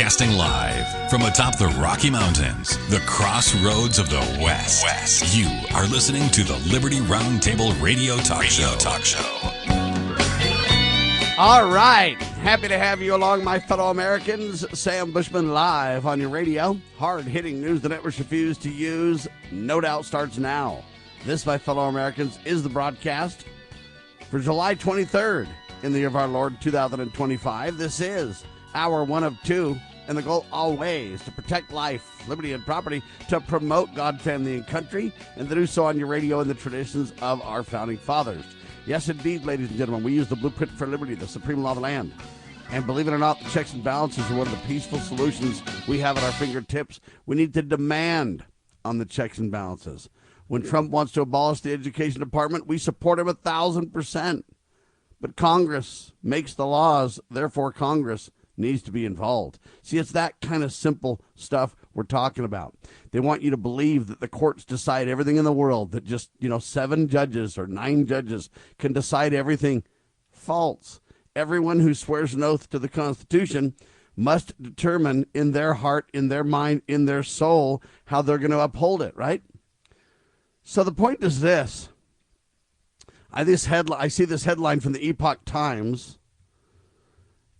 Broadcasting live from atop the Rocky Mountains, the crossroads of the West. You are listening to the Liberty Roundtable Radio Talk Show. All right. Happy to have you along, my fellow Americans. Sam Bushman live on your radio. Hard-hitting news the networks refuse to use. No doubt starts now. This, my fellow Americans, is the broadcast for July 23rd in the year of our Lord 2025. This is hour one of two, and the goal always to protect life, liberty, and property, to promote God, family, and country, and to do so on your radio in the traditions of our founding fathers. Yes, indeed, ladies and gentlemen, we use the blueprint for liberty, the supreme law of the land. And believe it or not, the checks and balances are one of the peaceful solutions we have at our fingertips. We need to demand on the checks and balances. When Trump wants to abolish the education department, we support him 1,000%. But Congress makes the laws, therefore Congress needs to be involved. See, it's that kind of simple stuff we're talking about. They want you to believe that the courts decide everything in the world, that just, 7 judges or 9 judges can decide everything. False. Everyone who swears an oath to the Constitution must determine in their heart, in their mind, in their soul, how they're going to uphold it, right? So the point is this. I see this headline from the Epoch Times.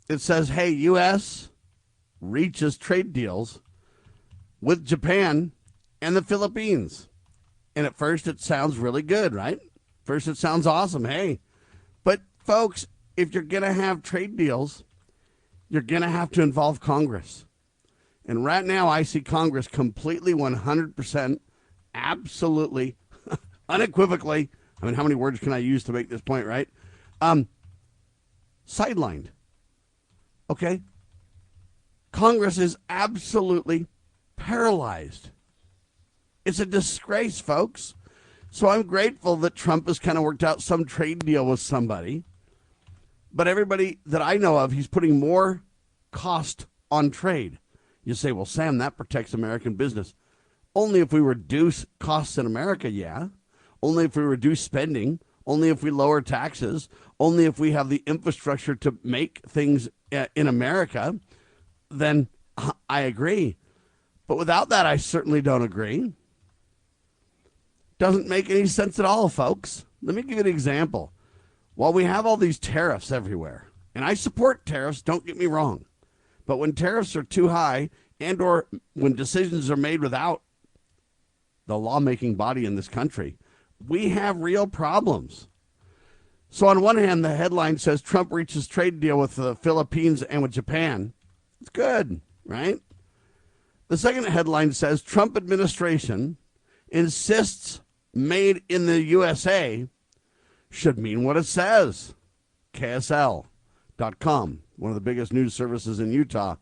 It says, hey, U.S. reaches trade deals with Japan and the Philippines. And at first it sounds really good, right? First it sounds awesome. Hey, but folks, if you're going to have trade deals, you're going to have to involve Congress. And right now I see Congress completely 100%, absolutely, unequivocally, I mean, how many words can I use to make this point, right? Sidelined. Okay? Congress is absolutely paralyzed. It's a disgrace, folks. So I'm grateful that Trump has kind of worked out some trade deal with somebody. But everybody that I know of, he's putting more cost on trade. You say, well, Sam, that protects American business. Only if we reduce costs in America, yeah. Only if we reduce spending, only if we lower taxes, only if we have the infrastructure to make things in America, then I agree. But without that, I certainly don't agree. Doesn't make any sense at all, folks. Let me give you an example. While we have all these tariffs everywhere, and I support tariffs, don't get me wrong, but when tariffs are too high and or when decisions are made without the lawmaking body in this country, we have real problems. So on one hand, the headline says Trump reaches trade deal with the Philippines and with Japan. It's good, right? The second headline says Trump administration insists made in the USA should mean what it says. KSL.com, one of the biggest news services in Utah,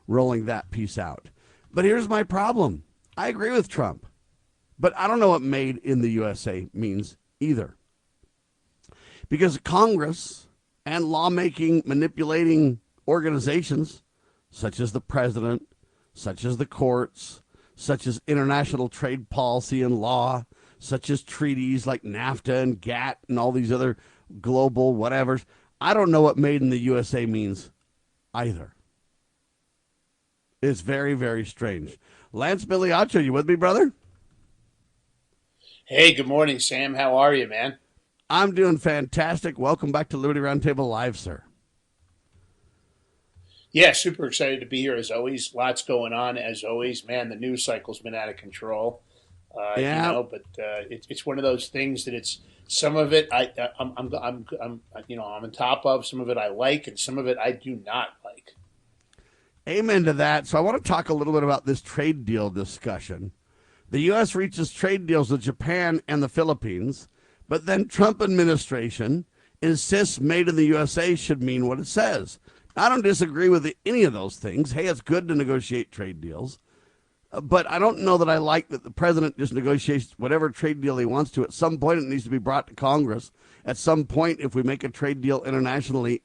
rolling that piece out. But here's my problem. I agree with Trump. But I don't know what made in the USA means either. Because Congress and lawmaking, manipulating organizations, such as the president, such as the courts, such as international trade policy and law, such as treaties like NAFTA and GATT and all these other global whatevers, I don't know what made in the USA means either. It's very, very strange. Lance Migliaccio, you with me, brother? Hey, good morning, Sam. How are you, man? I'm doing fantastic. Welcome back to Liberty Roundtable Live, sir. Yeah, super excited to be here as always. Lots going on as always. Man, the news cycle's been out of control. But it's one of those things that it's some of it I'm on top of. Some of it I like, and some of it I do not like. Amen to that. So I want to talk a little bit about this trade deal discussion. The U.S. reaches trade deals with Japan and the Philippines, but then Trump administration insists made in the USA should mean what it says. I don't disagree with any of those things. Hey, it's good to negotiate trade deals, but I don't know that I like that the president just negotiates whatever trade deal he wants to. At some point, it needs to be brought to Congress. At some point, if we make a trade deal internationally,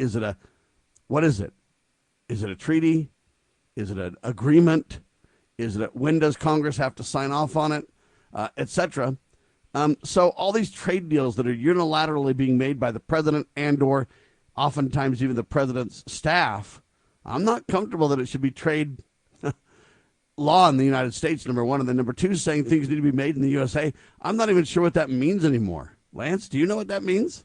what is it? Is it a treaty? Is it an agreement? When does Congress have to sign off on it, et cetera? So all these trade deals that are unilaterally being made by the president and or oftentimes even the president's staff, I'm not comfortable that it should be trade law in the United States, number one, and then number two, saying things need to be made in the USA. I'm not even sure what that means anymore. Lance, do you know what that means?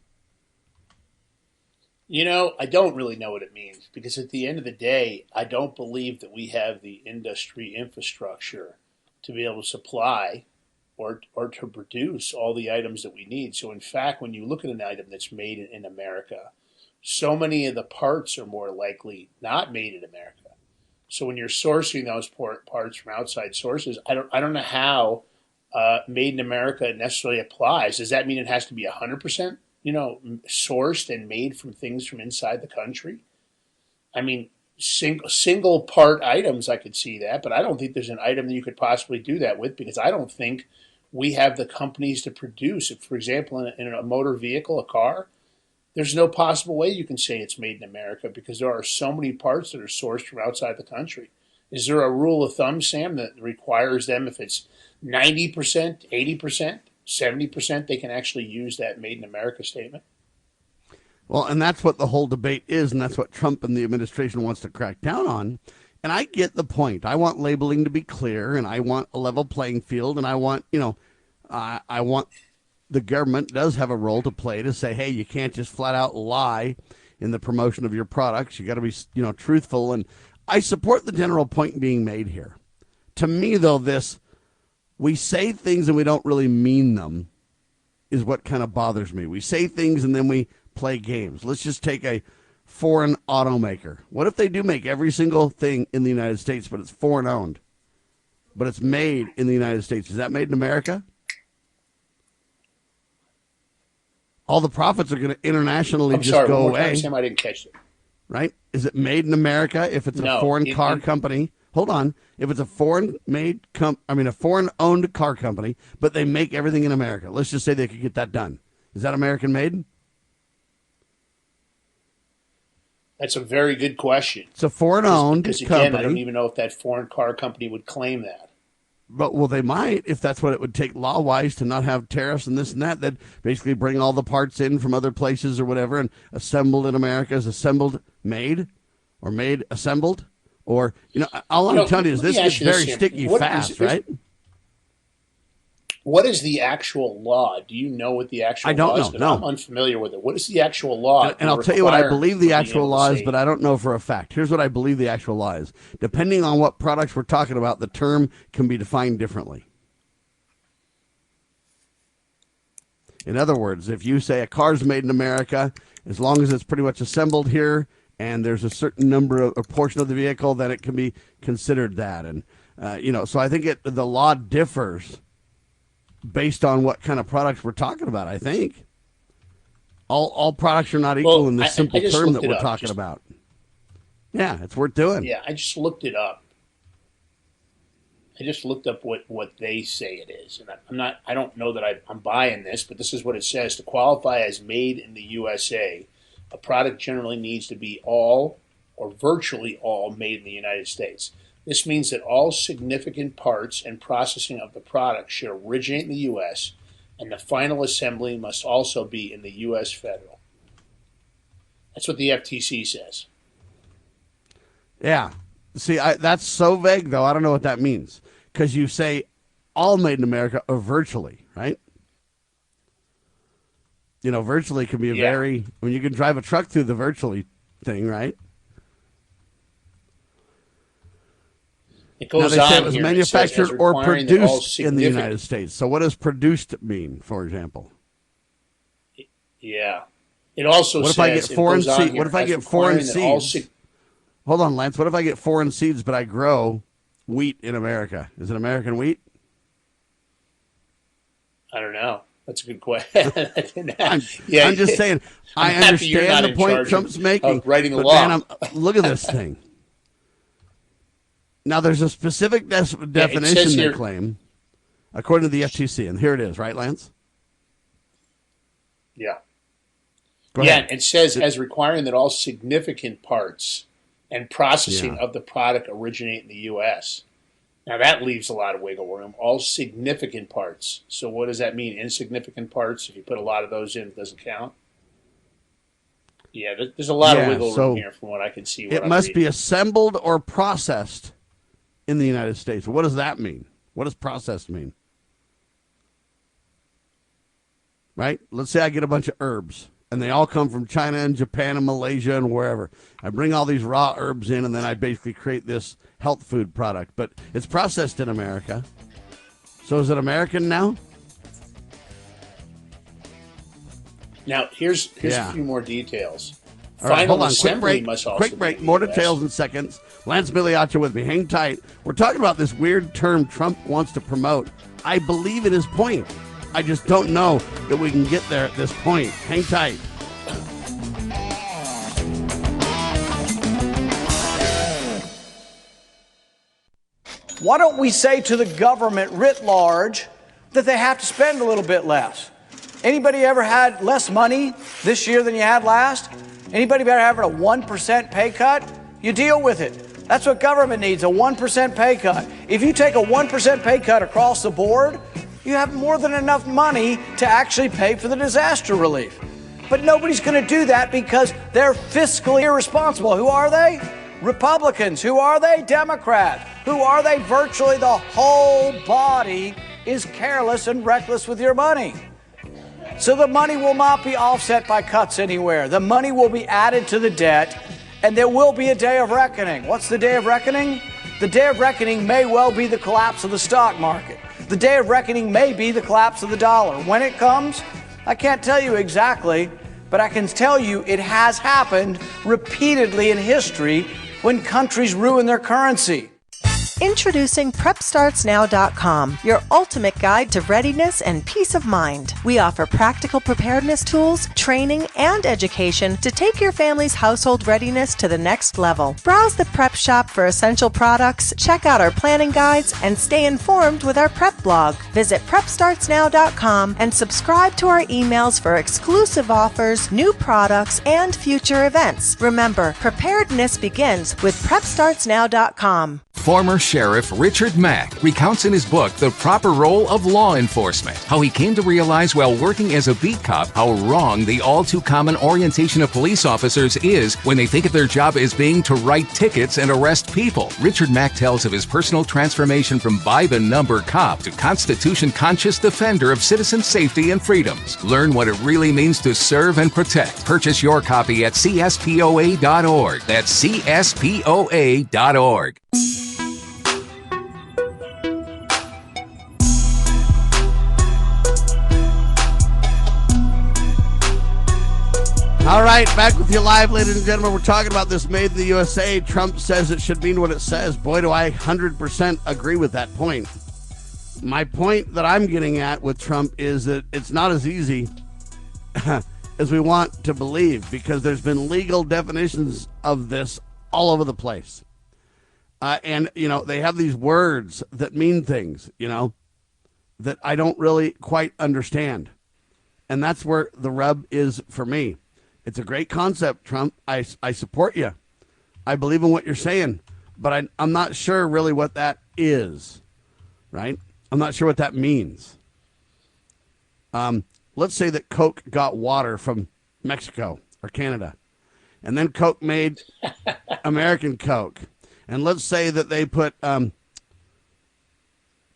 I don't really know what it means, because at the end of the day, I don't believe that we have the industry infrastructure to be able to supply or to produce all the items that we need. So in fact, when you look at an item that's made in America, so many of the parts are more likely not made in America. So when you're sourcing those parts from outside sources, I don't know how made in America necessarily applies. Does that mean it has to be 100%, sourced and made from things from inside the country? I mean, single part items, I could see that, but I don't think there's an item that you could possibly do that with, because I don't think we have the companies to produce it. For example, in a motor vehicle, a car, there's no possible way you can say it's made in America, because there are so many parts that are sourced from outside the country. Is there a rule of thumb, Sam, that requires them, if it's 90%, 80%, 70%, they can actually use that made in America statement? Well, and that's what the whole debate is, and that's what Trump and the administration wants to crack down on. And I get the point. I want labeling to be clear, and I want a level playing field, and I want, I want the government does have a role to play to say, hey, you can't just flat out lie in the promotion of your products. You got to be, truthful. And I support the general point being made here. To me, though, we say things and we don't really mean them is what kind of bothers me. We say things and then we play games. Let's just take a foreign automaker. What if they do make every single thing in the United States, but it's foreign owned, but it's made in the United States? Is that made in America? All the profits are going to internationally go away. Sam, I didn't catch it. Right? Is it made in America if it's a foreign car company? Hold on. If it's a foreign owned car company, but they make everything in America. Let's just say they could get that done. Is that American made? That's a very good question. It's a foreign owned company. Because again, I don't even know if that foreign car company would claim that. But, well, they might, if that's what it would take law-wise to not have tariffs and this and that. They'd basically bring all the parts in from other places or whatever and assembled in America. Is assembled made or made assembled? Or, all I'm telling you is this gets very sticky fast, right? What is the actual law? Do you know what the actual law is? I don't know. No. I'm unfamiliar with it. What is the actual law? And I'll tell you what I believe the actual law is, but I don't know for a fact. Here's what I believe the actual law is. Depending on what products we're talking about, the term can be defined differently. In other words, if you say a car's made in America, as long as it's pretty much assembled here and there's a certain number of a portion of the vehicle, then it can be considered that. And, so I think the law differs based on what kind of products we're talking about. I think all products are not equal in the simple term that we're talking about. Yeah, it's worth doing. Yeah, I just looked it up. I just looked up what they say it is, and I don't know that I'm buying this, but this is what it says: to qualify as made in the USA, a product generally needs to be all or virtually all made in the United States. This means that all significant parts and processing of the product should originate in the U.S., and the final assembly must also be in the U.S. federal. That's what the FTC says. Yeah. See, that's so vague, though. I don't know what that means. Because you say all made in America or virtually, right? Virtually can be you can drive a truck through the virtually thing, right? It goes now, they say on it was here, manufactured or produced in the United States. So what does produced mean, for example? Yeah. It also says... What if I get foreign seeds? Hold on, Lance. What if I get foreign seeds, but I grow wheat in America? Is it American wheat? I don't know. That's a good question. I'm just saying, I understand the point Trump's making. Writing the law. Man, look at this thing. Now, there's a specific definition they claim, according to the FTC, and here it is, right, Lance? Yeah. Go ahead. It says as requiring that all significant parts and processing of the product originate in the U.S. Now, that leaves a lot of wiggle room. All significant parts. So what does that mean? Insignificant parts? If you put a lot of those in, it doesn't count? Yeah, there's a lot of wiggle room here from what I can see. It must be assembled or processed in the United States. What does that mean? What does processed mean? Right? Let's say I get a bunch of herbs, and they all come from China and Japan and Malaysia and wherever. I bring all these raw herbs in, and then I basically create this health food product. But it's processed in America. So is it American now? Now, here's a few more details. All right, Final hold on. assembly must also Quick break. be in the More US. details in seconds. Lance Migliaccio with me. Hang tight. We're talking about this weird term Trump wants to promote. I believe in his point. I just don't know that we can get there at this point. Hang tight. Why don't we say to the government writ large that they have to spend a little bit less? Anybody ever had less money this year than you had last? Anybody ever having a 1% pay cut? You deal with it. That's what government needs, a 1% pay cut. If you take a 1% pay cut across the board, you have more than enough money to actually pay for the disaster relief. But nobody's going to do that because they're fiscally irresponsible. Who are they? Republicans. Who are they? Democrats. Who are they? Virtually the whole body is careless and reckless with your money. So the money will not be offset by cuts anywhere. The money will be added to the debt, and there will be a day of reckoning. What's the day of reckoning? The day of reckoning may well be the collapse of the stock market. The day of reckoning may be the collapse of the dollar. When it comes, I can't tell you exactly, but I can tell you it has happened repeatedly in history when countries ruin their currency. Introducing PrepStartsNow.com, your ultimate guide to readiness and peace of mind. We offer practical preparedness tools, training, and education to take your family's household readiness to the next level. Browse the prep shop for essential products, check out our planning guides, and stay informed with our prep blog. Visit PrepStartsNow.com and subscribe to our emails for exclusive offers, new products, and future events. Remember, preparedness begins with PrepStartsNow.com. Former Sheriff Richard Mack recounts in his book The Proper Role of Law Enforcement how he came to realize while working as a beat cop how wrong the all-too-common orientation of police officers is when they think of their job as being to write tickets and arrest people. Richard Mack tells of his personal transformation from by-the-number cop to Constitution-conscious defender of citizen safety and freedoms. Learn what it really means to serve and protect. Purchase your copy at CSPOA.org. That's CSPOA.org. All right, back with you live, ladies and gentlemen. We're talking about this made in the USA. Trump says it should mean what it says. Boy, do I 100% agree with that point. My point that I'm getting at with Trump is that it's not as easy as we want to believe because there's been legal definitions of this all over the place. And, you know, they have these words that mean things, you know, that I don't really quite understand. And that's where the rub is for me. It's a great concept, Trump. I support you. I believe in what you're saying, but I'm not sure really what that is, right? I'm not sure what that means. Let's say that Coke got water from Mexico or Canada, and then Coke made American Coke. And let's say that they put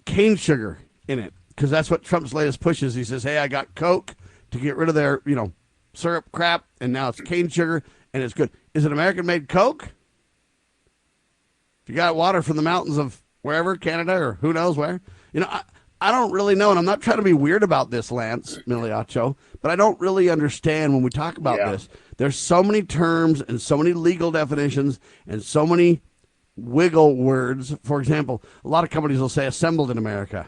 cane sugar in it, because that's what Trump's latest push is. He says, hey, I got Coke to get rid of their, you know, syrup crap, and now it's cane sugar, and it's good. Is it American-made Coke? If you got water from the mountains of wherever, Canada or who knows where, you know, I don't really know, and I'm not trying to be weird about this, Lance Migliaccio, but I don't really understand when we talk about this. There's so many terms and so many legal definitions and so many wiggle words. For example, a lot of companies will say assembled in America.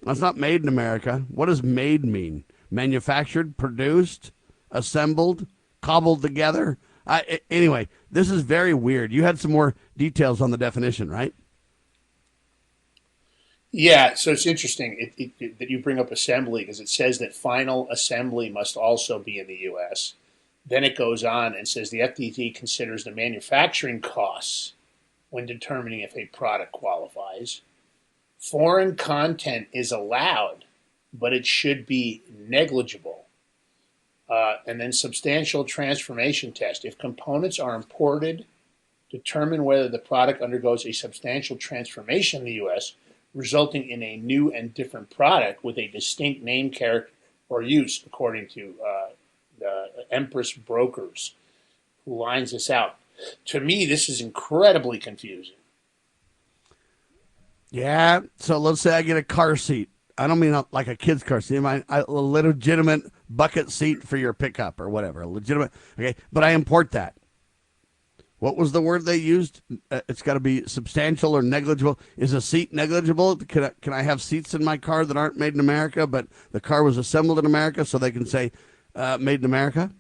That's not made in America. What does made mean? Manufactured, produced, assembled, cobbled together. Anyway, this is very weird. You had some more details on the definition, right? Yeah, so it's interesting that you bring up assembly because it says that final assembly must also be in the U.S. Then it goes on and says the FTC considers the manufacturing costs when determining if a product qualifies. Foreign content is allowed, but it should be negligible. And then substantial transformation test. If components are imported determine whether the product undergoes a substantial transformation in the U.S., resulting in a new and different product with a distinct name, character, or use, according to the Empress Brokers, who lines this out. To me, this is incredibly confusing. Yeah, so let's say I get a car seat. I don't mean like a kid's car seat. I mean a legitimate bucket seat for your pickup or whatever. Legitimate. Okay, but I import that. What was the word they used? It's got to be substantial or negligible. Is a seat negligible? Can I have seats in my car that aren't made in America, but the car was assembled in America, so they can say made in America?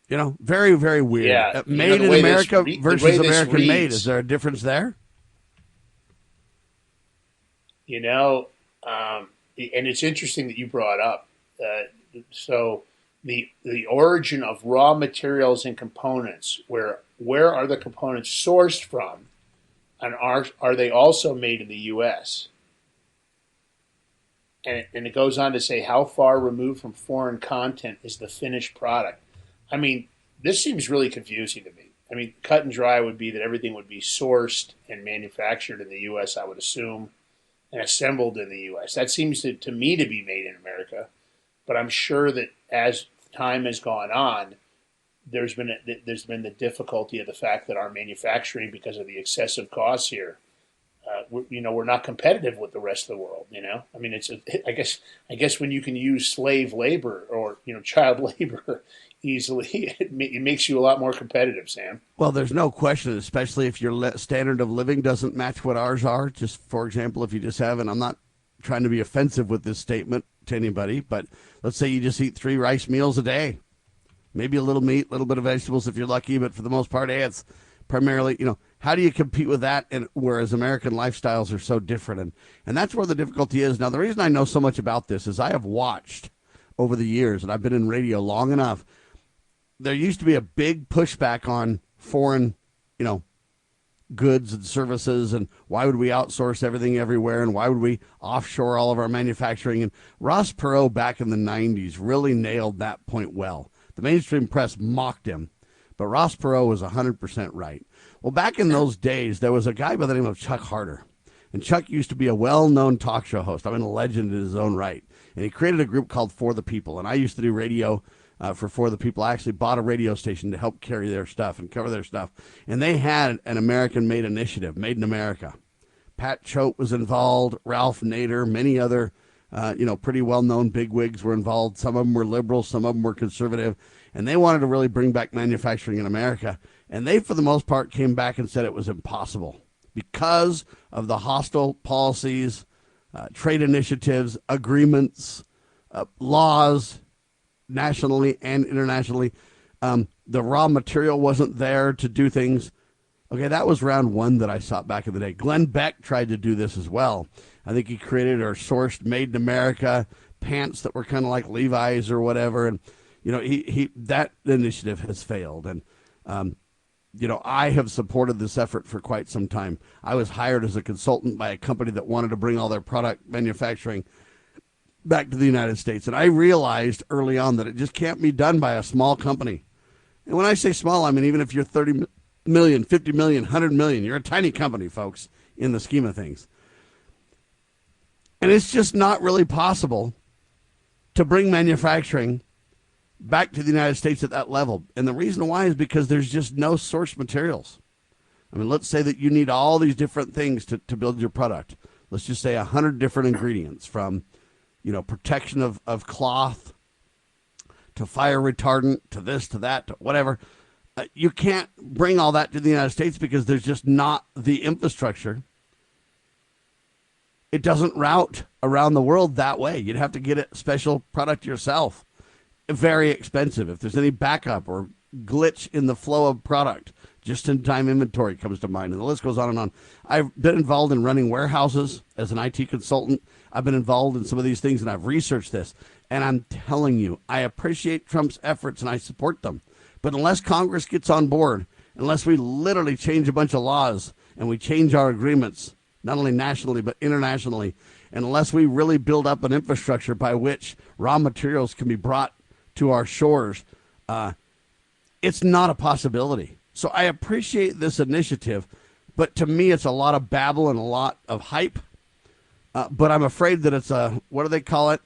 You know, very, very weird. Yeah, made in America versus American made. Is there a difference there? You know, and it's interesting that you brought up. So the origin of raw materials and components, where are the components sourced from, and are they also made in the U.S.? And it goes on to say, how far removed from foreign content is the finished product? I mean, this seems really confusing to me. I mean, cut and dry would be that everything would be sourced and manufactured in the U.S., I would assume, and assembled in the U.S. That seems to me to be made in America. But I'm sure that as time has gone on, there's been the difficulty of the fact that our manufacturing, because of the excessive costs here, we're not competitive with the rest of the world. I mean, I guess when you can use slave labor or child labor easily, it makes you a lot more competitive, Sam. Well, there's no question, especially if your standard of living doesn't match what ours are. Just for example, if you just have, and I'm not trying to be offensive with this statement to anybody, but let's say you just eat 3 rice meals a day, maybe a little meat, a little bit of vegetables if you're lucky, but for the most part, it's primarily, how do you compete with that? And whereas American lifestyles are so different, and that's where the difficulty is. Now, the reason I know so much about this is I have watched over the years, and I've been in radio long enough. There used to be a big pushback on foreign, goods and services, and why would we outsource everything everywhere, and why would we offshore all of our manufacturing? And Ross Perot back in the 90s really nailed that point well. The mainstream press mocked him, but Ross Perot was 100% right. Well, back in those days, there was a guy by the name of Chuck Harder, and Chuck used to be a well-known talk show host. I mean, a legend in his own right, and he created a group called For the People, and I used to do radio for the People. I actually bought a radio station to help carry their stuff and cover their stuff. And they had an American-made initiative, Made in America. Pat Choate was involved, Ralph Nader, many other, pretty well-known bigwigs were involved. Some of them were liberal, some of them were conservative. And they wanted to really bring back manufacturing in America. And they, for the most part, came back and said it was impossible because of the hostile policies, trade initiatives, agreements, laws, nationally and internationally. The raw material wasn't there to do things. Okay, that was round one that I saw back in the day. Glenn Beck tried to do this as well. I think he created or sourced Made in America pants that were kind of like Levi's or whatever. And, he that initiative has failed. And, I have supported this effort for quite some time. I was hired as a consultant by a company that wanted to bring all their product manufacturing back to the United States. And I realized early on that it just can't be done by a small company. And when I say small, I mean, even if you're 30 million, 50 million, 100 million, you're a tiny company, folks, in the scheme of things. And it's just not really possible to bring manufacturing back to the United States at that level. And the reason why is because there's just no source materials. I mean, let's say that you need all these different things to build your product. Let's just say 100 different ingredients, from protection of cloth to fire retardant to this, to that, to whatever. You can't bring all that to the United States because there's just not the infrastructure. It doesn't route around the world that way. You'd have to get a special product yourself. Very expensive. If there's any backup or glitch in the flow of product, just-in-time inventory comes to mind, and the list goes on and on. I've been involved in running warehouses as an IT consultant. I've been involved in some of these things, and I've researched this. And I'm telling you, I appreciate Trump's efforts, and I support them. But unless Congress gets on board, unless we literally change a bunch of laws and we change our agreements, not only nationally but internationally, and unless we really build up an infrastructure by which raw materials can be brought to our shores, it's not a possibility. So I appreciate this initiative, but to me, it's a lot of babble and a lot of hype. But I'm afraid that it's what do they call it?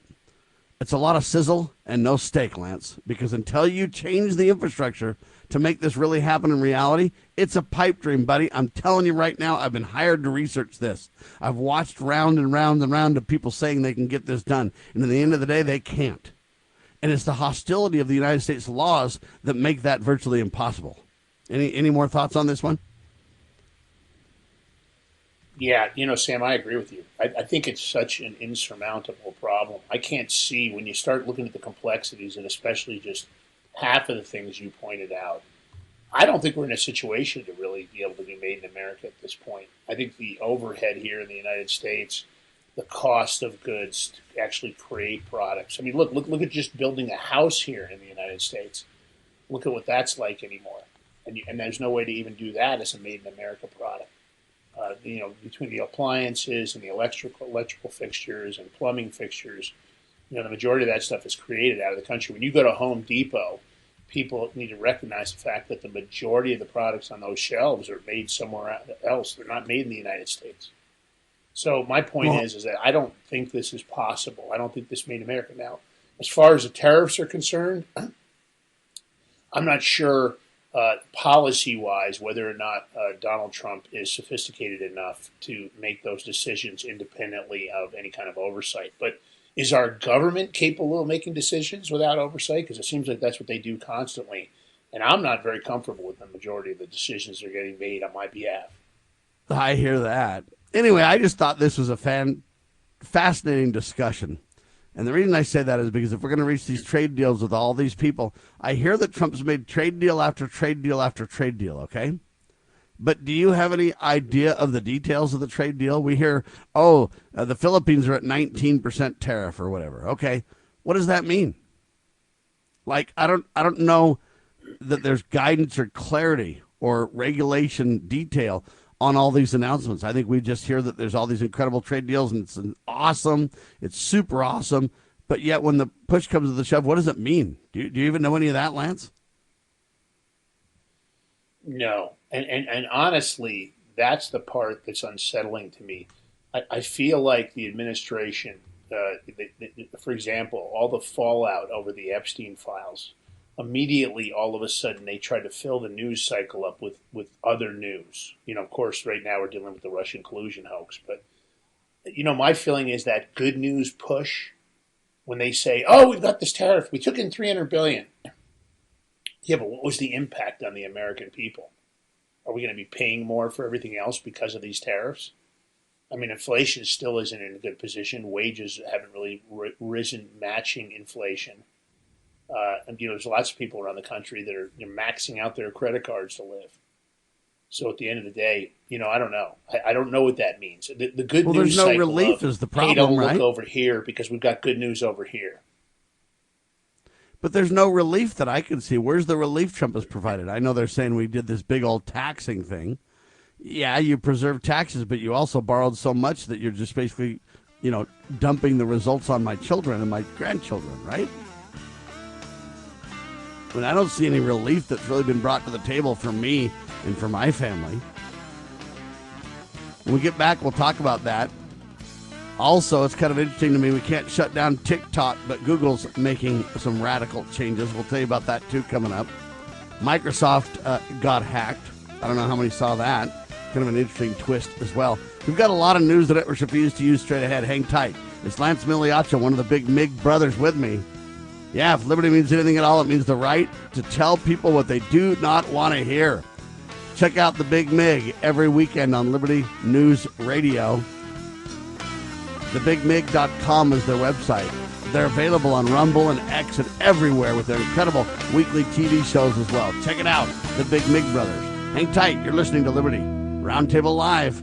It's a lot of sizzle and no steak, Lance, because until you change the infrastructure to make this really happen in reality, it's a pipe dream, buddy. I'm telling you right now, I've been hired to research this. I've watched round and round and round of people saying they can get this done. And at the end of the day, they can't. And it's the hostility of the United States laws that make that virtually impossible. Any more thoughts on this one? Yeah, Sam, I agree with you. I think it's such an insurmountable problem. I can't see when you start looking at the complexities, and especially just half of the things you pointed out. I don't think we're in a situation to really be able to be made in America at this point. I think the overhead here in the United States, the cost of goods to actually create products. I mean, look at just building a house here in the United States. Look at what that's like anymore. And there's no way to even do that as a made in America product. Between the appliances and the electrical fixtures and plumbing fixtures, the majority of that stuff is created out of the country. When you go to Home Depot, people need to recognize the fact that the majority of the products on those shelves are made somewhere else. They're not made in the United States. So my point is that I don't think this is possible. I don't think this made in America. Now, as far as the tariffs are concerned, I'm not sure policy-wise whether or not Donald Trump is sophisticated enough to make those decisions independently of any kind of oversight. But is our government capable of making decisions without oversight? Because it seems like that's what they do constantly. And I'm not very comfortable with the majority of the decisions that are getting made on my behalf. I hear that. Anyway, I just thought this was a fascinating discussion. And the reason I say that is because if we're going to reach these trade deals with all these people, I hear that Trump's made trade deal after trade deal after trade deal, okay? But do you have any idea of the details of the trade deal? We hear, the Philippines are at 19% tariff or whatever. Okay, what does that mean? Like, I don't know that there's guidance or clarity or regulation detail on all these announcements. I think we just hear that there's all these incredible trade deals and it's awesome. It's super awesome. But yet when the push comes to the shove, what does it mean? Do you even know any of that, Lance? No. And honestly, that's the part that's unsettling to me. I feel like the administration, for example, all the fallout over the Epstein files, immediately, all of a sudden, they try to fill the news cycle up with other news. Of course, right now we're dealing with the Russian collusion hoax. But, my feeling is that good news push, when they say, we've got this tariff, we took in $300 billion. Yeah, but what was the impact on the American people? Are we going to be paying more for everything else because of these tariffs? I mean, inflation still isn't in a good position. Wages haven't really risen matching inflation. And there's lots of people around the country that are maxing out their credit cards to live. So at the end of the day, I don't know. I don't know what that means. The good news there's no cycle relief of, is the problem, hey, don't right? look over here because we've got good news over here. But there's no relief that I can see. Where's the relief Trump has provided? I know they're saying we did this big old taxing thing. Yeah, you preserve taxes, but you also borrowed so much that you're just basically, dumping the results on my children and my grandchildren, right? I mean, I don't see any relief that's really been brought to the table for me and for my family. When we get back, we'll talk about that. Also, it's kind of interesting to me, we can't shut down TikTok, but Google's making some radical changes. We'll tell you about that, too, coming up. Microsoft got hacked. I don't know how many saw that. Kind of an interesting twist as well. We've got a lot of news that networks refuse to use straight ahead. Hang tight. It's Lance Migliaccio, one of the big MIG brothers with me. Yeah, if liberty means anything at all, it means the right to tell people what they do not want to hear. Check out the Big MIG every weekend on Liberty News Radio. TheBigMig.com is their website. They're available on Rumble and X and everywhere with their incredible weekly TV shows as well. Check it out, the Big MIG Brothers. Hang tight. You're listening to Liberty Roundtable Live.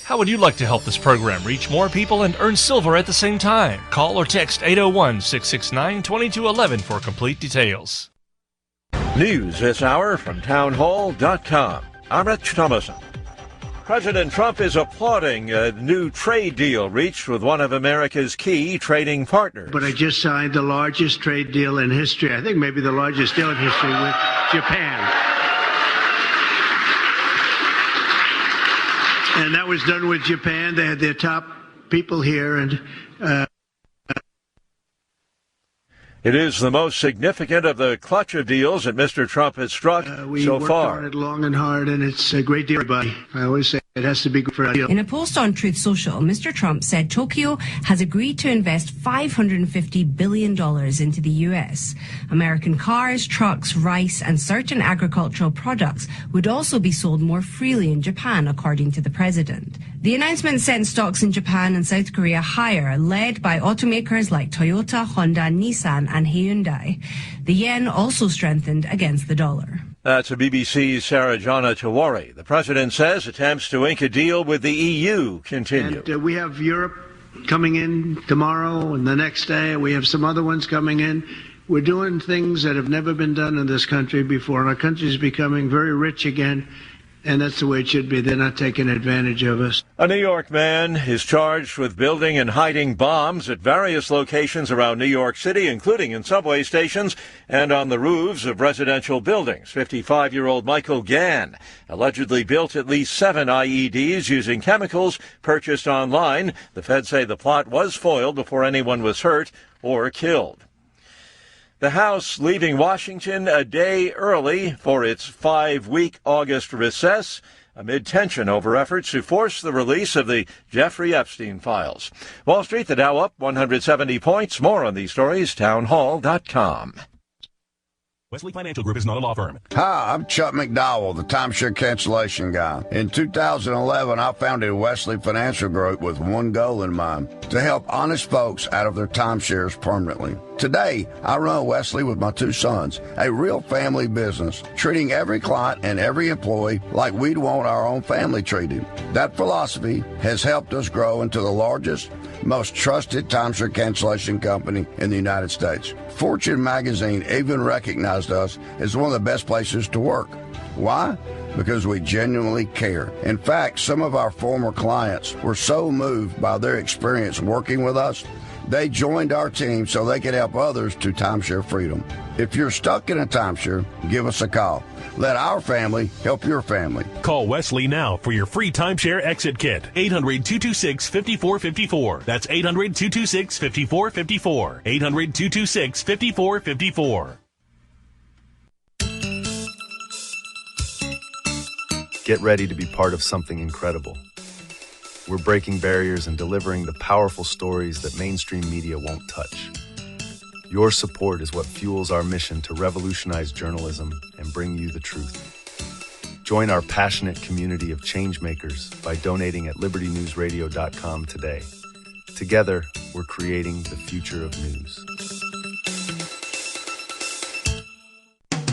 How would you like to help this program reach more people and earn silver at the same time? Call or text 801-669-2211 for complete details. News this hour from townhall.com. I'm Rich Thomason. President Trump is applauding a new trade deal reached with one of America's key trading partners. But I just signed the largest trade deal in history. I think maybe the largest deal in history with Japan. And that was done with Japan. They had their top people here, and it is the most significant of the clutch of deals that Mr. Trump has struck so far. We worked on it long and hard, and it's a great deal, everybody. I always say it has to be good for a deal. In a post on Truth Social, Mr. Trump said Tokyo has agreed to invest $550 billion into the U.S. American cars, trucks, rice, and certain agricultural products would also be sold more freely in Japan, according to the president. The announcement sent stocks in Japan and South Korea higher, led by automakers like Toyota, Honda, Nissan, and Hyundai. The yen also strengthened against the dollar. That's a BBC's Sarah Jana Tawari. The president says attempts to ink a deal with the EU continue. And we have Europe coming in tomorrow and the next day. We have some other ones coming in. We're doing things that have never been done in this country before, and our country is becoming very rich again. And that's the way it should be. They're not taking advantage of us. A New York man is charged with building and hiding bombs at various locations around New York City, including in subway stations and on the roofs of residential buildings. 55-year-old Michael Gann allegedly built at least 7 IEDs using chemicals purchased online. The feds say the plot was foiled before anyone was hurt or killed. The House leaving Washington a day early for its 5-week August recess amid tension over efforts to force the release of the Jeffrey Epstein files. Wall Street, the Dow up 170 points. More on these stories, townhall.com. Wesley Financial Group is not a law firm. Hi, I'm Chuck McDowell, the timeshare cancellation guy. In 2011, I founded Wesley Financial Group with one goal in mind, to help honest folks out of their timeshares permanently. Today, I run Wesley with my 2 sons, a real family business, treating every client and every employee like we'd want our own family treated. That philosophy has helped us grow into the largest, most trusted timeshare cancellation company in the United States. Fortune magazine even recognized us as one of the best places to work. Why? Because we genuinely care. In fact, some of our former clients were so moved by their experience working with us, they joined our team so they could help others to timeshare freedom. If you're stuck in a timeshare, give us a call. Let our family help your family. Call Wesley now for your free timeshare exit kit. 800-226-5454. That's 800-226-5454. 800-226-5454. Get ready to be part of something incredible. We're breaking barriers and delivering the powerful stories that mainstream media won't touch. Your support is what fuels our mission to revolutionize journalism and bring you the truth. Join our passionate community of changemakers by donating at libertynewsradio.com today. Together, we're creating the future of news.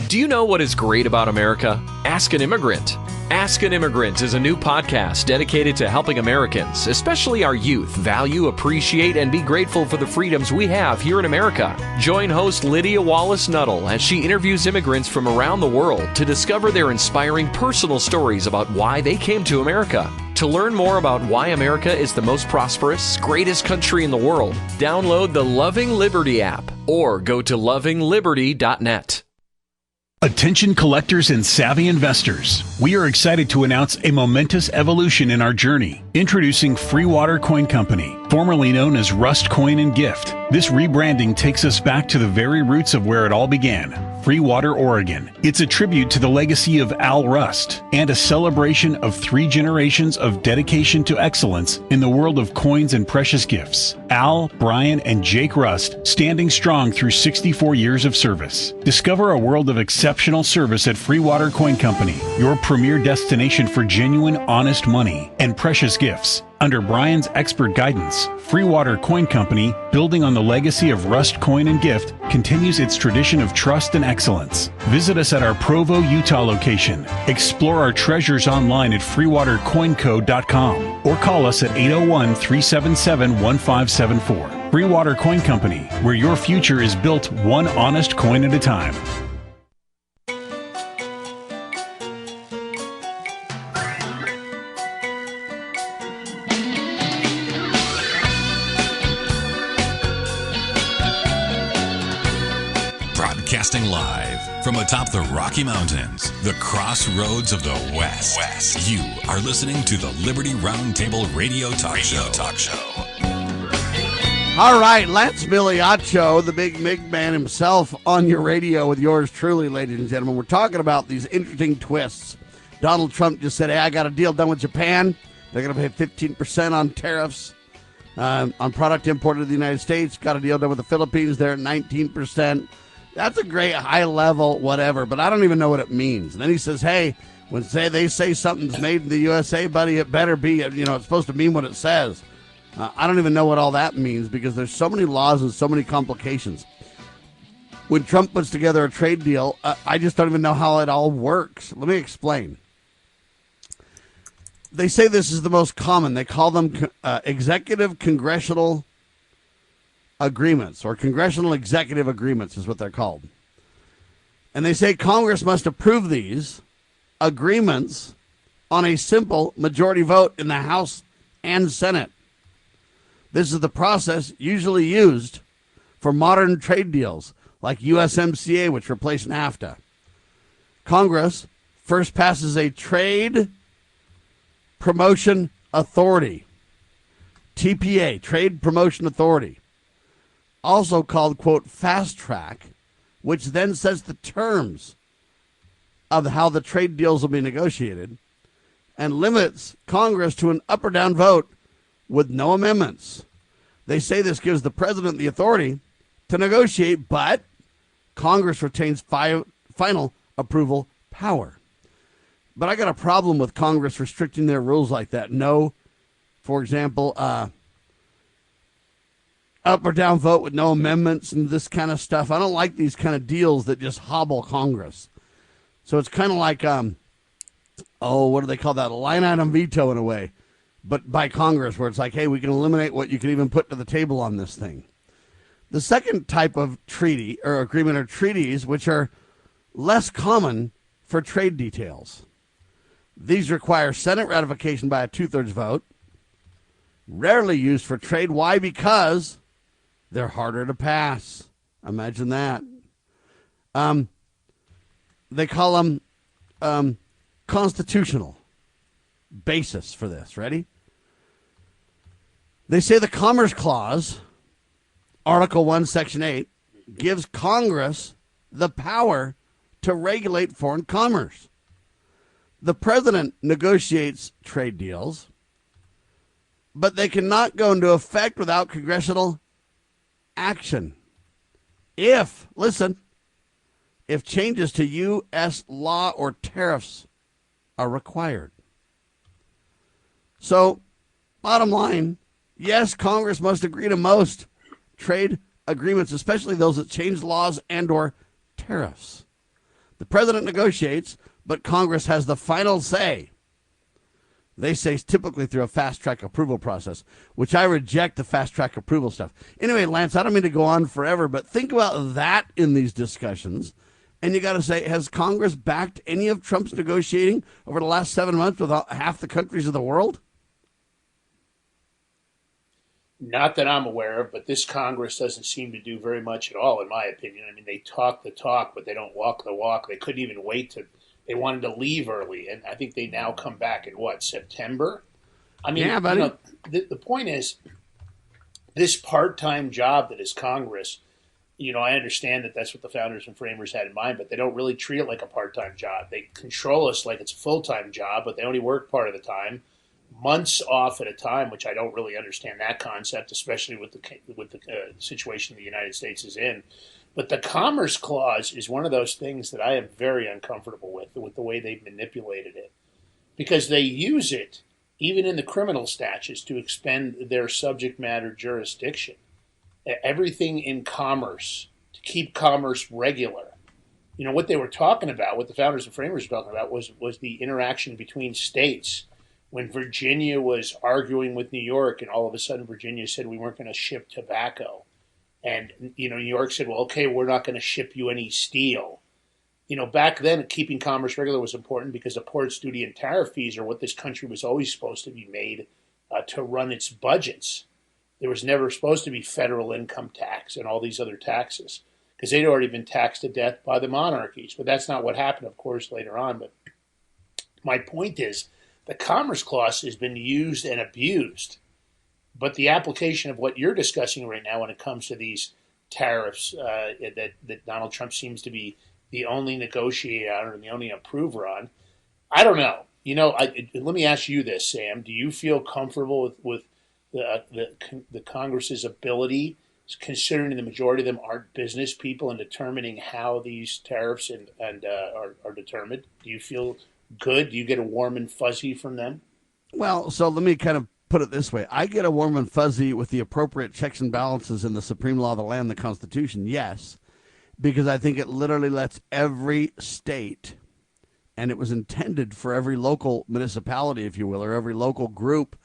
Do you know what is great about America? Ask an Immigrant. Ask an Immigrant is a new podcast dedicated to helping Americans, especially our youth, value, appreciate, and be grateful for the freedoms we have here in America. Join host Lydia Wallace-Nuttall as she interviews immigrants from around the world to discover their inspiring personal stories about why they came to America. To learn more about why America is the most prosperous, greatest country in the world, download the Loving Liberty app or go to lovingliberty.net. Attention collectors and savvy investors. We are excited to announce a momentous evolution in our journey. Introducing Free Water Coin Company, formerly known as Rust Coin and Gift. This rebranding takes us back to the very roots of where it all began, Free Water, Oregon. It's a tribute to the legacy of Al Rust and a celebration of 3 generations of dedication to excellence in the world of coins and precious gifts. Al, Brian, and Jake Rust standing strong through 64 years of service. Discover a world of exceptional service at Free Water Coin Company, your premier destination for genuine, honest money and precious gifts. Under Brian's expert guidance, Free Water Coin Company, building on the legacy of Rust Coin and Gift, continues its tradition of trust and excellence. Visit us at our Provo, Utah location. Explore our treasures online at freewatercoinco.com or call us at 801-377-1574. Free Water Coin Company, where your future is built one honest coin at a time. Broadcasting live from atop the Rocky Mountains, the crossroads of the West. You are listening to the Liberty Roundtable Radio Talk Show. All right, Lance Migliaccio, the big Mig man himself, on your radio with yours truly, ladies and gentlemen. We're talking about these interesting twists. Donald Trump just said, hey, I got a deal done with Japan. They're going to pay 15% on tariffs on product imported to the United States. Got a deal done with the Philippines. They're at 19%. That's a great high level whatever, but I don't even know what it means. And then he says, hey, when they say something's made in the USA, buddy, it better be, it's supposed to mean what it says. I don't even know what all that means because there's so many laws and so many complications. When Trump puts together a trade deal, I just don't even know how it all works. Let me explain. They say this is the most common. They call them executive congressional agreements, or congressional executive agreements is what they're called. And they say Congress must approve these agreements on a simple majority vote in the House and Senate. This is the process usually used for modern trade deals like USMCA, which replaced NAFTA. Congress first passes a Trade Promotion Authority, TPA, Trade Promotion Authority, also called, quote, fast track, which then sets the terms of how the trade deals will be negotiated and limits Congress to an up or down vote with no amendments. They say this gives the president the authority to negotiate, but Congress retains final approval power. But I got a problem with Congress restricting their rules like that. No, for example, up or down vote with no amendments and this kind of stuff. I don't like these kind of deals that just hobble Congress. So it's kind of like, what do they call that? A line item veto in a way, but by Congress, where it's like, hey, we can eliminate what you can even put to the table on this thing. The second type of treaty or agreement are treaties, which are less common for trade details. These require Senate ratification by a 2/3 vote, rarely used for trade. Why? Because they're harder to pass. Imagine that. They call them constitutional basis for this. Ready? They say the Commerce Clause, Article 1, Section 8, gives Congress the power to regulate foreign commerce. The president negotiates trade deals, but they cannot go into effect without congressional action. If changes to U.S. law or tariffs are required. So, bottom line, yes, Congress must agree to most trade agreements, especially those that change laws and or tariffs. The president negotiates, but Congress has the final say. They say typically through a fast-track approval process, which I reject the fast-track approval stuff. Anyway, Lance, I don't mean to go on forever, but think about that in these discussions. And you got to say, has Congress backed any of Trump's negotiating over the last 7 months with half the countries of the world? Not that I'm aware of, but this Congress doesn't seem to do very much at all, in my opinion. I mean, they talk the talk, but they don't walk the walk. They couldn't even wait they wanted to leave early, and I think they now come back in, September? I mean, yeah, buddy. The point is, this part-time job that is Congress, I understand that that's what the founders and framers had in mind, but they don't really treat it like a part-time job. They control us like it's a full-time job, but they only work part of the time, months off at a time, which I don't really understand that concept, especially with the situation the United States is in. But the Commerce Clause is one of those things that I am very uncomfortable with the way they've manipulated it, because they use it even in the criminal statutes to expend their subject matter jurisdiction. Everything in commerce, to keep commerce regular. What they were talking about, what the founders and framers were talking about was the interaction between states. When Virginia was arguing with New York, and all of a sudden Virginia said we weren't going to ship tobacco. And, New York said, well, okay, we're not going to ship you any steel. Back then, keeping commerce regular was important because the ports, duty, and tariff fees are what this country was always supposed to be made to run its budgets. There was never supposed to be federal income tax and all these other taxes. because they'd already been taxed to death by the monarchies. But that's not what happened, of course, later on. But my point is, the Commerce Clause has been used and abused. But the application of what you're discussing right now when it comes to these tariffs that Donald Trump seems to be the only negotiator on and the only approver on, I don't know. Let me ask you this, Sam. Do you feel comfortable with the Congress's ability, considering the majority of them aren't business people, in determining how these tariffs are determined? Do you feel good? Do you get a warm and fuzzy from them? Well, so let me kind of put it this way. I get a warm and fuzzy with the appropriate checks and balances in the supreme law of the land, the Constitution, yes, because I think it literally lets every state, and it was intended for every local municipality, if you will, or every local group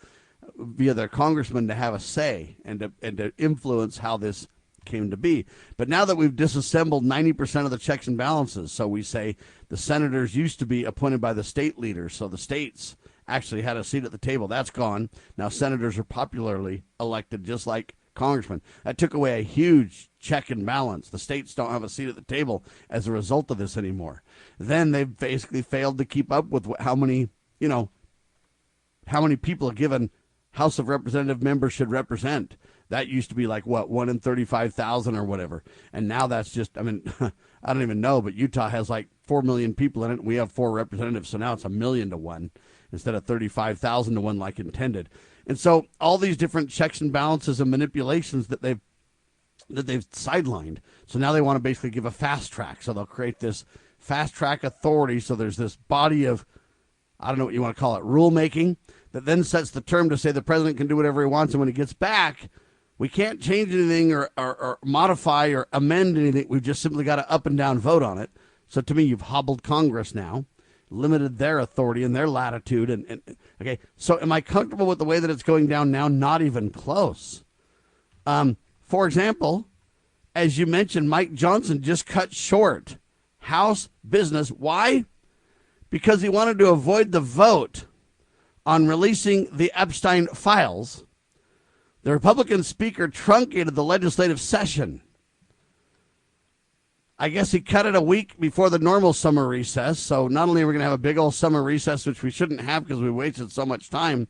via their congressman to have a say and to influence how this came to be. But now that we've disassembled 90% of the checks and balances, so we say the senators used to be appointed by the state leaders, so the states actually had a seat at the table. That's gone. Now senators are popularly elected just like congressmen. That took away a huge check and balance. The states don't have a seat at the table as a result of this anymore. Then they've basically failed to keep up with how many people a given House of Representative members should represent. That used to be like, 1 in 35,000 or whatever. And now that's just, I don't even know, but Utah has like 4 million people in it. We have 4 representatives, so now it's 1,000,000 to 1 instead of 35,000 to 1 like intended. And so all these different checks and balances and manipulations that they've sidelined. So now they want to basically give a fast track. So they'll create this fast track authority. So there's this body of, I don't know what you want to call it, rulemaking that then sets the term to say the president can do whatever he wants. And when he gets back, we can't change anything or modify or amend anything. We've just simply got to up and down vote on it. So to me, you've hobbled Congress now, limited their authority and their latitude. And okay, so am I comfortable with the way that it's going down now? Not even close. For example, as you mentioned, Mike Johnson just cut short House business. Why? Because he wanted to avoid the vote on releasing the Epstein files. The Republican speaker truncated the legislative session. I guess he cut it a week before the normal summer recess. So not only are we going to have a big old summer recess, which we shouldn't have because we wasted so much time.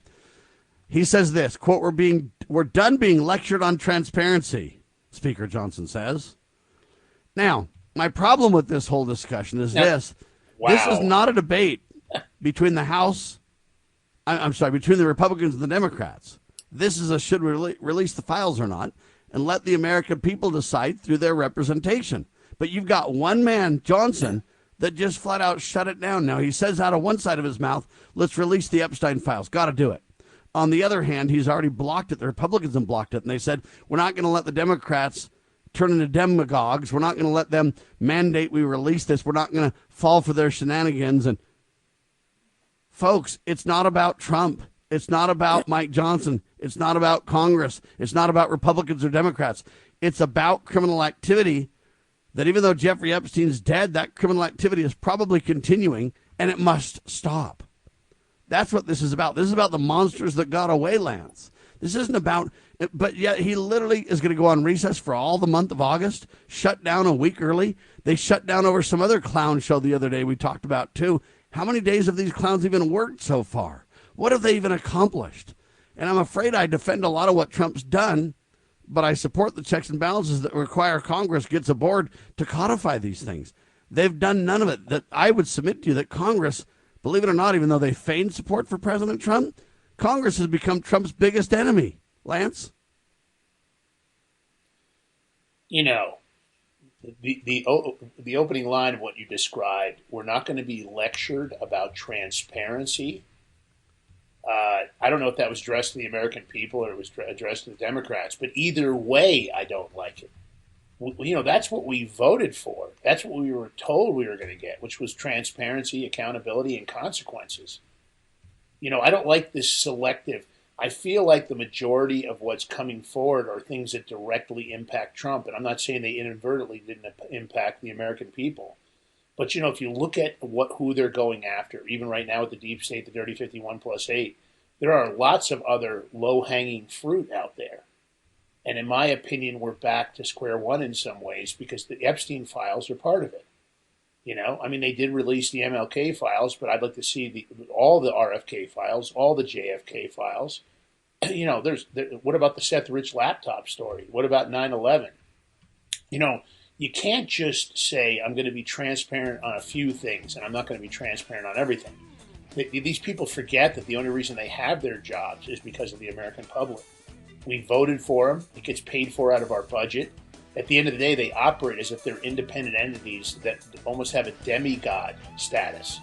He says this, quote, we're done being lectured on transparency, Speaker Johnson says. Now, my problem with this whole discussion is this. Wow. This is not a debate between the House, between the Republicans and the Democrats. This is a should we release the files or not, and let the American people decide through their representation. But you've got one man, Johnson, that just flat out shut it down. Now, he says out of one side of his mouth, let's release the Epstein files. Got to do it. On the other hand, he's already blocked it. The Republicans have blocked it. And they said, we're not going to let the Democrats turn into demagogues. We're not going to let them mandate we release this. We're not going to fall for their shenanigans. And folks, it's not about Trump. It's not about Mike Johnson. It's not about Congress. It's not about Republicans or Democrats. It's about criminal activity that even though Jeffrey Epstein's dead, that criminal activity is probably continuing, and it must stop. That's what this is about. This is about the monsters that got away, Lance. This isn't about, but yet he literally is going to go on recess for all the month of August, shut down a week early. They shut down over some other clown show the other day we talked about too. How many days have these clowns even worked so far? What have they even accomplished? And I'm afraid I defend a lot of what Trump's done, but I support the checks and balances that require Congress gets aboard to codify these things. They've done none of it. That I would submit to you that Congress, believe it or not, even though they feigned support for President Trump, Congress has become Trump's biggest enemy. Lance? You know, the opening line of what you described, we're not going to be lectured about transparency. I don't know if that was addressed to the American people or it was addressed to the Democrats, but either way, I don't like it. You know, that's what we voted for. That's what we were told we were going to get, which was transparency, accountability, and consequences. You know, I don't like this selective. I feel like the majority of what's coming forward are things that directly impact Trump, and I'm not saying they inadvertently didn't impact the American people. But, you know, if you look at who they're going after, even right now with the deep state, the Dirty 51+8, there are lots of other low-hanging fruit out there. And in my opinion, we're back to square one in some ways because the Epstein files are part of it. I mean, they did release the MLK files, but I'd like to see all the RFK files, all the JFK files. What about the Seth Rich laptop story? What about 9/11? You can't just say, I'm going to be transparent on a few things and I'm not going to be transparent on everything. These people forget that the only reason they have their jobs is because of the American public. We voted for them. It gets paid for out of our budget. At the end of the day, they operate as if they're independent entities that almost have a demigod status,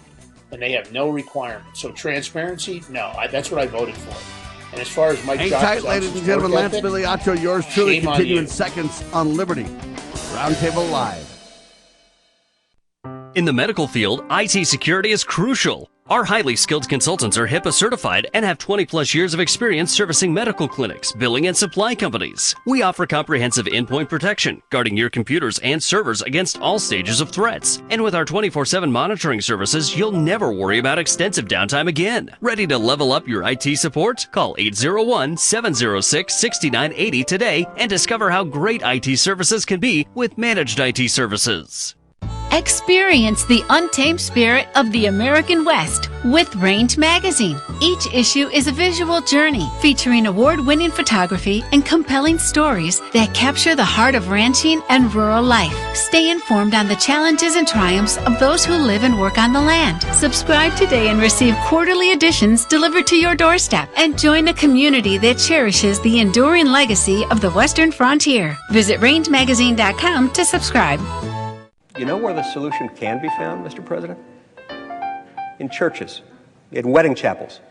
and they have no requirements. So transparency, no, that's what I voted for. And as far as Mike Hang Johnson's tight, ladies and gentlemen. Lance Migliaccio, yours truly, shame on continuing you. seconds on Liberty. Roundtable Live. In the medical field, IT security is crucial. Our highly skilled consultants are HIPAA certified and have 20-plus years of experience servicing medical clinics, billing, and supply companies. We offer comprehensive endpoint protection, guarding your computers and servers against all stages of threats. And with our 24/7 monitoring services, you'll never worry about extensive downtime again. Ready to level up your IT support? Call 801-706-6980 today and discover how great IT services can be with managed IT services. Experience the untamed spirit of the American West with Range Magazine. Each issue is a visual journey featuring award-winning photography and compelling stories that capture the heart of ranching and rural life. Stay informed on the challenges and triumphs of those who live and work on the land. Subscribe today and receive quarterly editions delivered to your doorstep and join a community that cherishes the enduring legacy of the Western frontier. Visit rangemagazine.com to subscribe. You know where the solution can be found, Mr. President? In churches, in wedding chapels,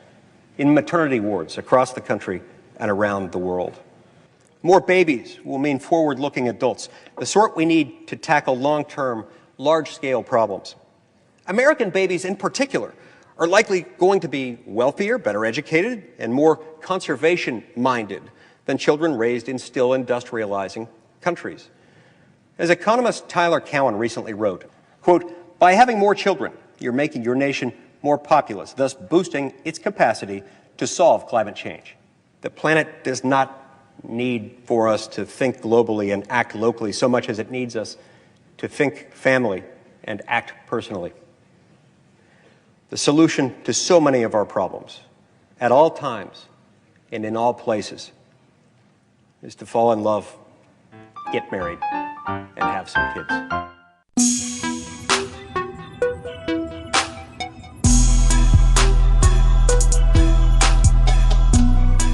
in maternity wards across the country and around the world. More babies will mean forward-looking adults, the sort we need to tackle long-term, large-scale problems. American babies in particular are likely going to be wealthier, better educated, and more conservation-minded than children raised in still industrializing countries. As economist Tyler Cowen recently wrote, quote, "By having more children, you're making your nation more populous, thus boosting its capacity to solve climate change. The planet does not need for us to think globally and act locally so much as it needs us to think family and act personally. The solution to so many of our problems, at all times and in all places, is to fall in love, get married, and have some kids."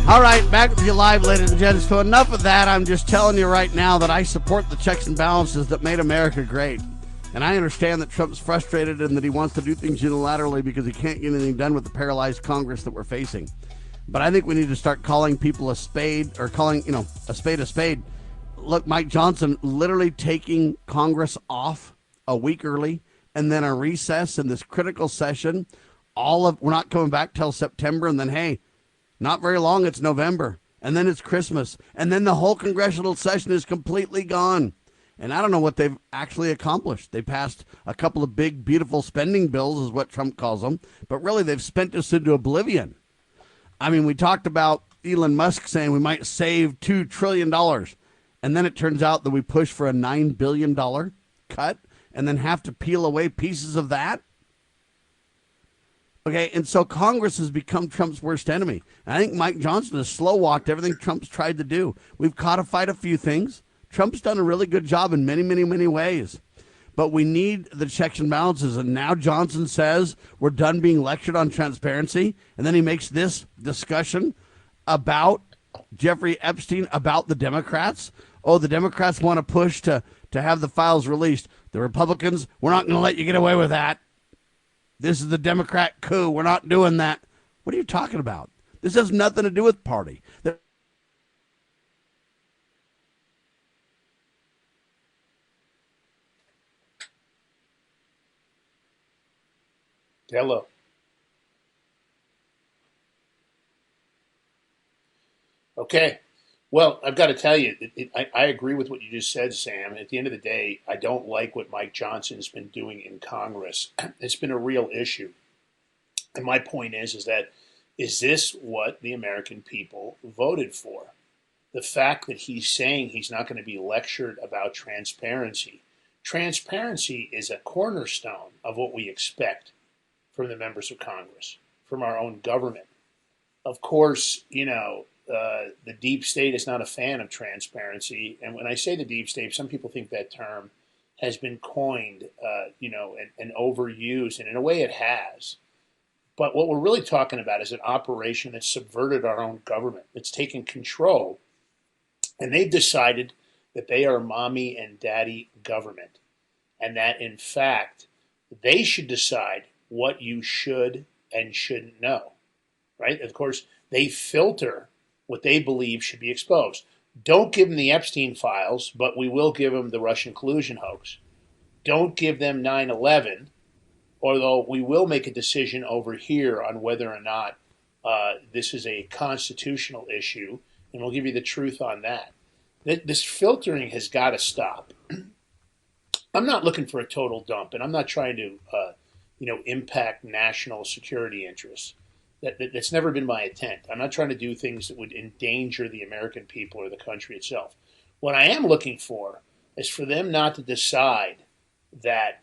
All right, back with you live, ladies and gents. So enough of that. I'm just telling you right now that I support the checks and balances that made America great. And I understand that Trump's frustrated and that he wants to do things unilaterally because he can't get anything done with the paralyzed Congress that we're facing. But I think we need to start calling people a spade, or calling, a spade a spade. Look, Mike Johnson literally taking Congress off a week early and then a recess in this critical session. We're not coming back till September, and then, hey, not very long, it's November, and then it's Christmas, and then the whole congressional session is completely gone. And I don't know what they've actually accomplished. They passed a couple of big, beautiful spending bills, is what Trump calls them, but really they've spent us into oblivion. I mean, we talked about Elon Musk saying we might save $2 trillion. And then it turns out that we push for a $9 billion cut and then have to peel away pieces of that. Okay, and so Congress has become Trump's worst enemy. And I think Mike Johnson has slow-walked everything Trump's tried to do. We've codified a few things. Trump's done a really good job in many, many, many ways. But we need the checks and balances. And now Johnson says we're done being lectured on transparency. And then he makes this discussion about Jeffrey Epstein, about the Democrats. Oh, the Democrats want to push to have the files released. The Republicans, we're not going to let you get away with that. This is the Democrat coup. We're not doing that. What are you talking about? This has nothing to do with party. Hello. Okay. Well, I've got to tell you, I agree with what you just said, Sam. At the end of the day, I don't like what Mike Johnson's been doing in Congress. It's been a real issue. And my point is this what the American people voted for? the fact that he's saying he's not going to be lectured about transparency. Transparency is a cornerstone of what we expect from the members of Congress, from our own government. Of course, the deep state is not a fan of transparency. And when I say the deep state, some people think that term has been coined, and overused, and in a way it has. But what we're really talking about is an operation that subverted our own government. It's taken control, and they've decided that they are mommy and daddy government, and that, in fact, they should decide what you should and shouldn't know, right? Of course, they filter what they believe should be exposed. Don't give them the Epstein files, but we will give them the Russian collusion hoax. Don't give them 9/11, although we will make a decision over here on whether or not this is a constitutional issue, and we'll give you the truth on that. This filtering has got to stop. I'm not looking for a total dump, and I'm not trying to, impact national security interests. That's never been my intent. I'm not trying to do things that would endanger the American people or the country itself. What I am looking for is for them not to decide that,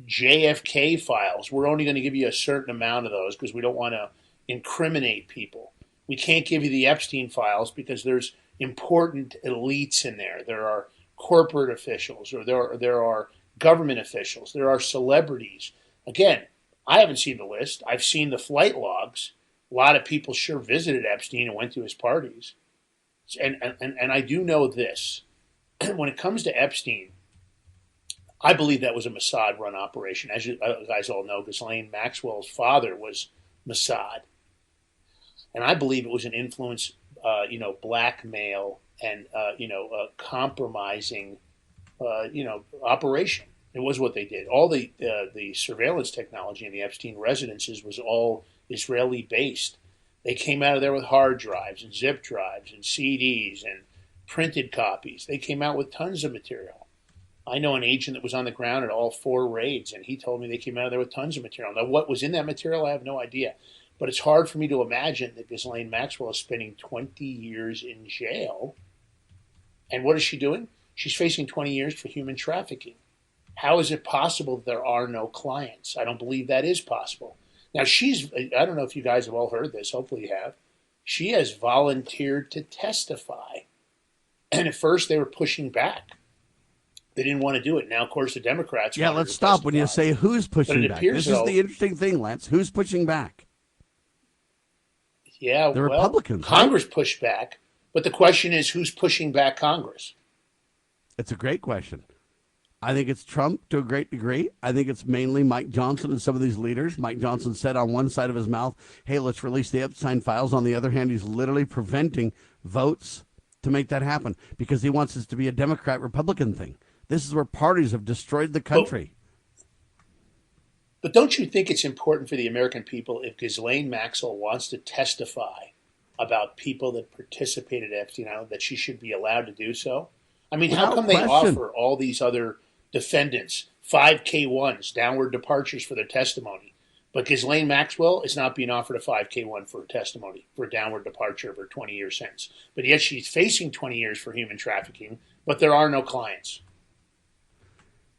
JFK files, we're only going to give you a certain amount of those because we don't want to incriminate people. We can't give you the Epstein files because there's important elites in there. There are corporate officials, or there are government officials. There are celebrities. Again, I haven't seen the list. I've seen the flight logs. A lot of people sure visited Epstein and went to his parties. And I do know this. When it comes to Epstein, I believe that was a Mossad-run operation. As you guys all know, Ghislaine Maxwell's father was Mossad. And I believe it was an influence, blackmail and, compromising, operation. It was what they did. All the surveillance technology in the Epstein residences was all Israeli-based. They came out of there with hard drives and zip drives and CDs and printed copies. They came out with tons of material. I know an agent that was on the ground at all 4 raids, and he told me they came out of there with tons of material. Now, what was in that material, I have no idea. But it's hard for me to imagine that Ghislaine Maxwell is spending 20 years in jail. And what is she doing? She's facing 20 years for human trafficking. How is it possible that there are no clients? I don't believe that is possible. Now, I don't know if you guys have all heard this. Hopefully you have. She has volunteered to testify. And at first they were pushing back. They didn't want to do it. Now, of course, the Democrats. Yeah, let's stop when you say who's pushing back. This is the interesting thing, Lance. Who's pushing back? Yeah, the Republicans. Congress pushed back, but the question is, who's pushing back Congress? It's a great question. I think it's Trump to a great degree. I think it's mainly Mike Johnson and some of these leaders. Mike Johnson said on one side of his mouth, hey, let's release the Epstein files. On the other hand, he's literally preventing votes to make that happen because he wants this to be a Democrat-Republican thing. This is where parties have destroyed the country. But don't you think it's important for the American people if Ghislaine Maxwell wants to testify about people that participated at Epstein Island, that she should be allowed to do so? I mean, how come they offer all these other defendants 5K1s, downward departures for their testimony, but Ghislaine Maxwell is not being offered a 5K1 for testimony for a downward departure of her 20-year sentence? But yet she's facing 20 years for human trafficking, but there are no clients.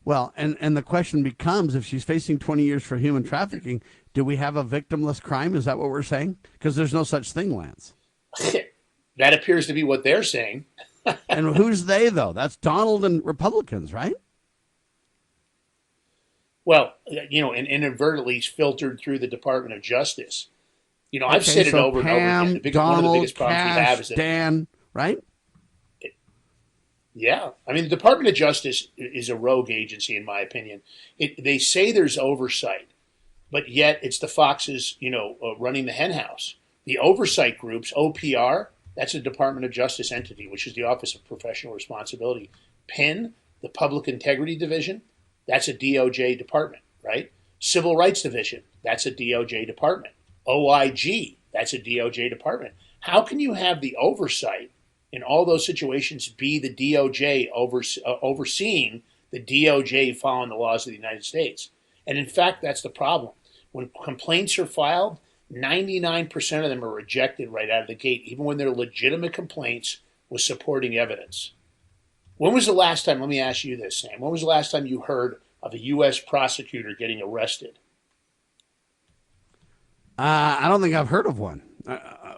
Well, and the question becomes, if she's facing 20 years for human trafficking, do we have a victimless crime? Is that what we're saying? Because there's no such thing, Lance. That appears to be what they're saying. And who's they, though? That's Donald and Republicans, right? Well, and inadvertently filtered through the Department of Justice. I've said it over and over again. One of the biggest problems we have is that Dan, right? Yeah. I mean, the Department of Justice is a rogue agency, in my opinion. They say there's oversight, but yet it's the foxes, running the hen house. The oversight groups, OPR, that's a Department of Justice entity, which is the Office of Professional Responsibility. PIN, the Public Integrity Division, that's a DOJ department, right? Civil Rights Division, that's a DOJ department. OIG, that's a DOJ department. How can you have the oversight in all those situations be the DOJ overseeing the DOJ following the laws of the United States? And in fact, that's the problem. When complaints are filed, 99% of them are rejected right out of the gate, even when they're legitimate complaints with supporting evidence. When was the last time, let me ask you this, Sam, when was the last time you heard of a U.S. prosecutor getting arrested? I don't think I've heard of one.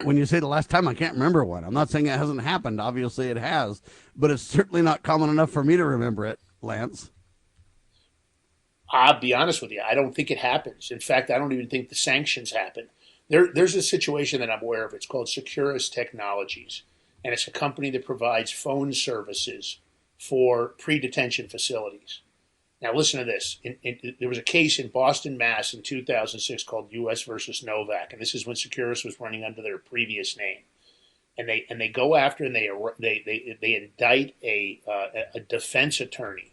When you say the last time, I can't remember one. I'm not saying it hasn't happened. Obviously it has, but it's certainly not common enough for me to remember it, Lance. I'll be honest with you. I don't think it happens. In fact, I don't even think the sanctions happen. There's a situation that I'm aware of. It's called Securus Technologies, and it's a company that provides phone services for pre-detention facilities. Now, listen to this. There was a case in Boston, Mass. in 2006 called U.S. versus Novak, and this is when Securus was running under their previous name. And they go after and they indict a defense attorney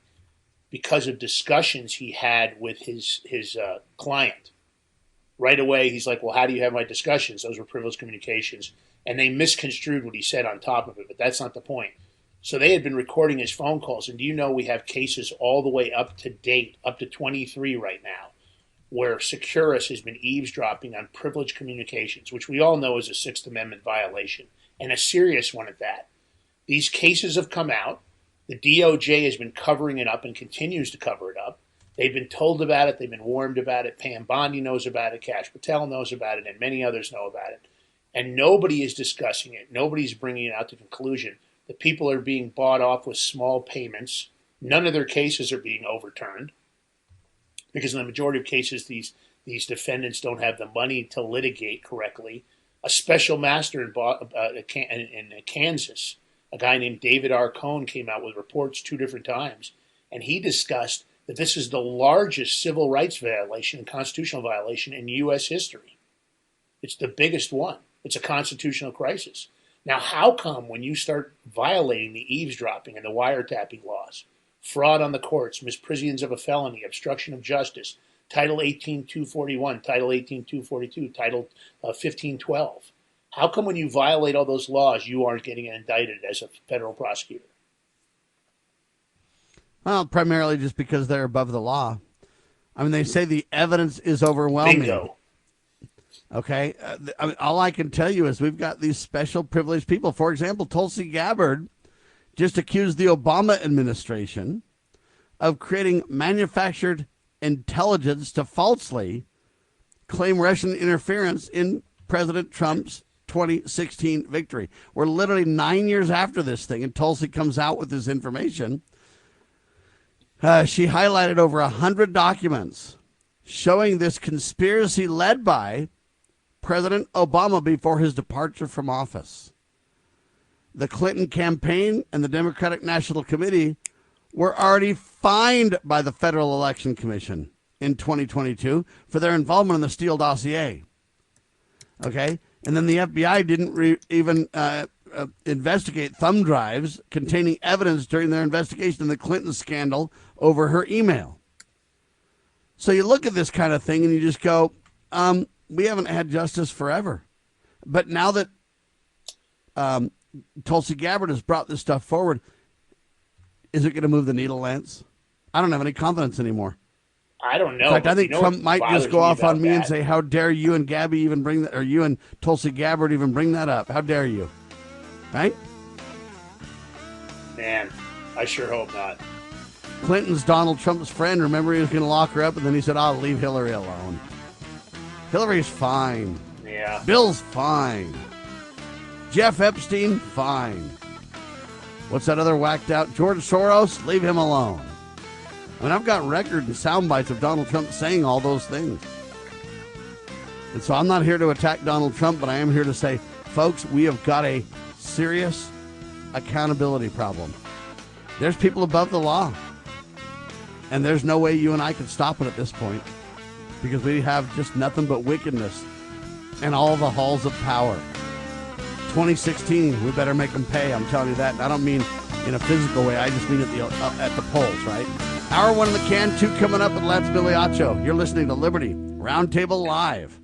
because of discussions he had with his client. Right away, he's like, well, how do you have my discussions? Those were privileged communications. And they misconstrued what he said on top of it, but that's not the point. So they had been recording his phone calls, and do you know we have cases all the way up to date, up to 23 right now, where Securus has been eavesdropping on privileged communications, which we all know is a Sixth Amendment violation, and a serious one at that. These cases have come out. The DOJ has been covering it up and continues to cover it up. They've been told about it. They've been warned about it. Pam Bondi knows about it. Kash Patel knows about it, and many others know about it. And nobody is discussing it. Nobody's bringing it out to conclusion. The people are being bought off with small payments. None of their cases are being overturned because in the majority of cases, these defendants don't have the money to litigate correctly. A special master in Kansas, a guy named David R. Cohn, came out with reports 2 different times, and he discussed that this is the largest civil rights violation and constitutional violation in U.S. history. It's the biggest one. It's a constitutional crisis. Now, how come when you start violating the eavesdropping and the wiretapping laws, fraud on the courts, misprisions of a felony, obstruction of justice, Title 18-241, Title 18-242, Title 1512, how come when you violate all those laws, you aren't getting indicted as a federal prosecutor? Well, primarily just because they're above the law. I mean, they say the evidence is overwhelming. Bingo. Okay, all I can tell you is we've got these special privileged people. For example, Tulsi Gabbard just accused the Obama administration of creating manufactured intelligence to falsely claim Russian interference in President Trump's 2016 victory. We're literally 9 years after this thing, and Tulsi comes out with this information. She highlighted over 100 documents showing this conspiracy led by President Obama before his departure from office. The Clinton campaign and the Democratic National Committee were already fined by the Federal Election Commission in 2022 for their involvement in the Steele dossier. Okay? And then the FBI didn't even investigate thumb drives containing evidence during their investigation of the Clinton scandal over her email. So you look at this kind of thing and you just go, we haven't had justice forever. But now that Tulsi Gabbard has brought this stuff forward, is it going to move the needle, Lance? I don't have any confidence anymore. I don't know. In fact, I think Trump might just go off on me and say, how dare you and Gabby even bring that, or you and Tulsi Gabbard even bring that up? How dare you? Right? Man, I sure hope not. Clinton's Donald Trump's friend. Remember, he was going to lock her up, and then he said, I'll leave Hillary alone. Hillary's fine. Yeah. Bill's fine. Jeff Epstein, fine. What's that other whacked out? George Soros, leave him alone. I mean, I've got record and sound bites of Donald Trump saying all those things. And so I'm not here to attack Donald Trump, but I am here to say, folks, we have got a serious accountability problem. There's people above the law. And there's no way you and I can stop it at this point, because we have just nothing but wickedness and all the halls of power. 2016, we better make them pay. I'm telling you that. And I don't mean in a physical way. I just mean at the polls, right? Hour 1 in the can, 2 coming up with Lance Migliaccio. You're listening to Liberty Roundtable Live.